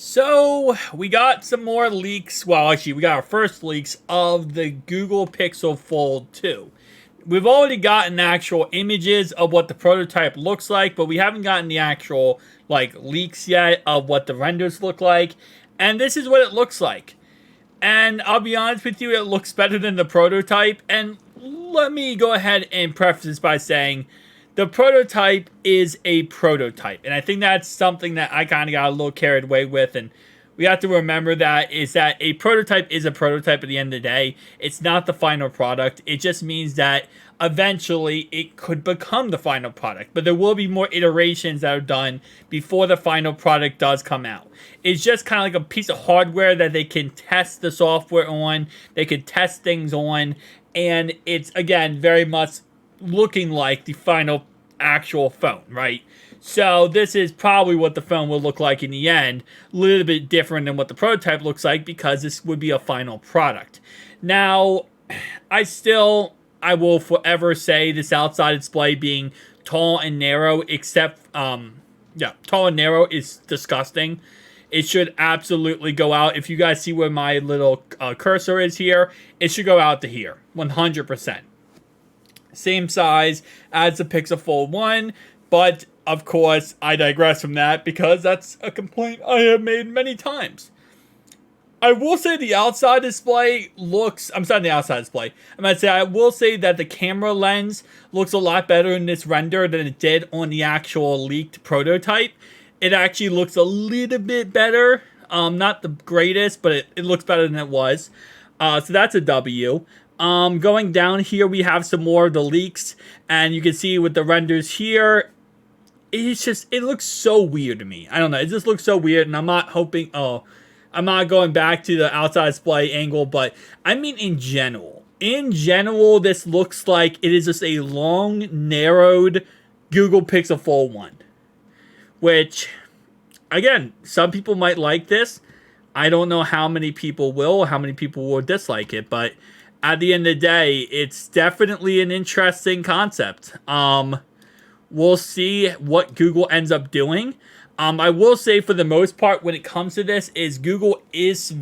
So we got some more leaks. Well, actually, we got our first leaks of the Google Pixel Fold 2. We've already gotten actual images of what the prototype looks like, but we haven't gotten the actual leaks yet of what the renders look like. And this is what it looks like. And I'll be honest with you, it looks better than the prototype. And let me go ahead and preface this by saying the prototype is a prototype. And I think that's something that I kind of got a little carried away with. And we have to remember that is that a prototype is a prototype at the end of the day. It's not the final product. It just means that eventually it could become the final product. But there will be more iterations that are done before the final product does come out. It's just kind of like a piece of hardware that they can test the software on. They can test things on. And it's, again, very much looking like the final actual phone, right? So this is probably what the phone will look like in the end. A little bit different than what the prototype looks like because this would be a final product. Now, I will forever say this outside display being tall and narrow, except, tall and narrow is disgusting. It should absolutely go out. If you guys see where my little cursor is here, it should go out to here, 100%. Same size as the Pixel Fold 1, but of course, I digress from that because that's a complaint I have made many times. I will say the outside display looks... I'm sorry, the outside display. I will say that the camera lens looks a lot better in this render than it did on the actual leaked prototype. It actually looks a little bit better. Not the greatest, but it looks better than it was. So that's a W. Going down here, we have some more of the leaks, and you can see with the renders here, it looks so weird to me. I don't know, it just looks so weird, and I'm not going back to the outside display angle, but I mean in general. In general, this looks like it is just a long, narrowed Google Pixel Fold 1. Which, again, some people might like this. I don't know how many people will, or how many people will dislike it, but at the end of the day, it's definitely an interesting concept. We'll see what Google ends up doing. I will say for the most part, when it comes to this, is Google is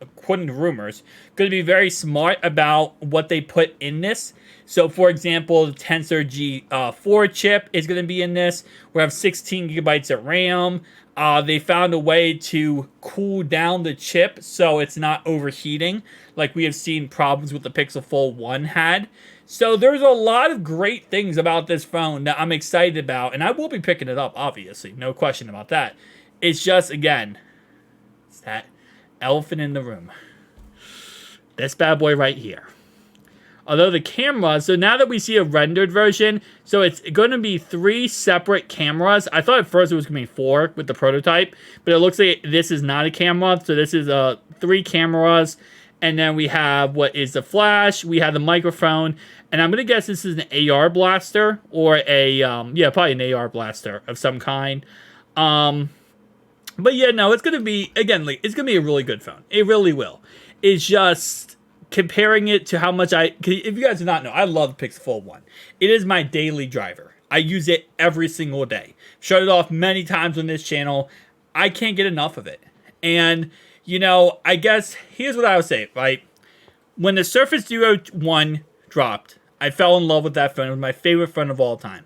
according to rumors, going to be very smart about what they put in this. So, for example, the Tensor G4 chip is going to be in this. We have 16 gigabytes of RAM. They found a way to cool down the chip so it's not overheating, like we have seen problems with the Pixel Fold 1 had. So there's a lot of great things about this phone that I'm excited about, and I will be picking it up, obviously. No question about that. It's just, again, it's that elephant in the room. This bad boy right here. Although the camera, so now that we see a rendered version, so it's going to be 3 separate cameras. I thought at first it was going to be 4 with the prototype, but it looks like this is not a camera. So this is 3 cameras, and then we have what is the flash, we have the microphone, and I'm going to guess this is an AR blaster, or a, probably an AR blaster of some kind. But yeah, no, it's going to be, again, it's going to be a really good phone. It really will. It's just comparing it to how much if you guys do not know, I love the Pixel Fold 1. It is my daily driver. I use it every single day. Shut it off many times on this channel. I can't get enough of it. And, I guess, here's what I would say, right? When the Surface Duo 1 dropped, I fell in love with that phone. It was my favorite phone of all time.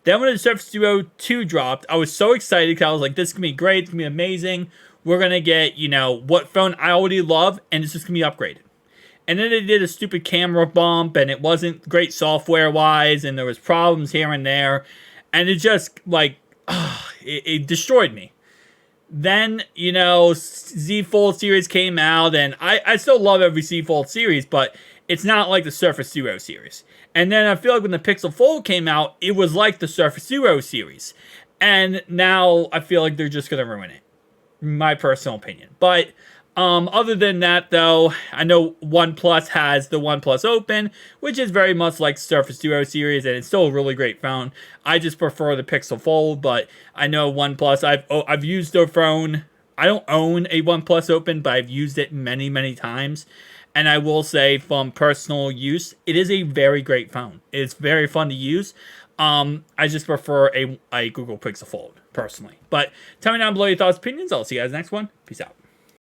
Then when the Surface Duo 2 dropped, I was so excited because I was like, this is going to be great. It's going to be amazing. We're going to get, what phone I already love, and it's just going to be upgraded. And then they did a stupid camera bump, and it wasn't great software-wise, and there was problems here and there. And it just, it destroyed me. Then, Z Fold series came out, and I still love every Z Fold series, but it's not like the Surface Duo series. And then I feel like when the Pixel Fold came out, it was like the Surface Duo series. And now I feel like they're just going to ruin it. My personal opinion. But other than that, though, I know OnePlus has the OnePlus Open, which is very much like Surface Duo series, and it's still a really great phone. I just prefer the Pixel Fold, but I know OnePlus, I've used their phone. I don't own a OnePlus Open, but I've used it many, many times. And I will say, from personal use, it is a very great phone. It's very fun to use. I just prefer a Google Pixel Fold. personally. But tell me down below your thoughts, opinions. I'll see you guys next one. Peace out.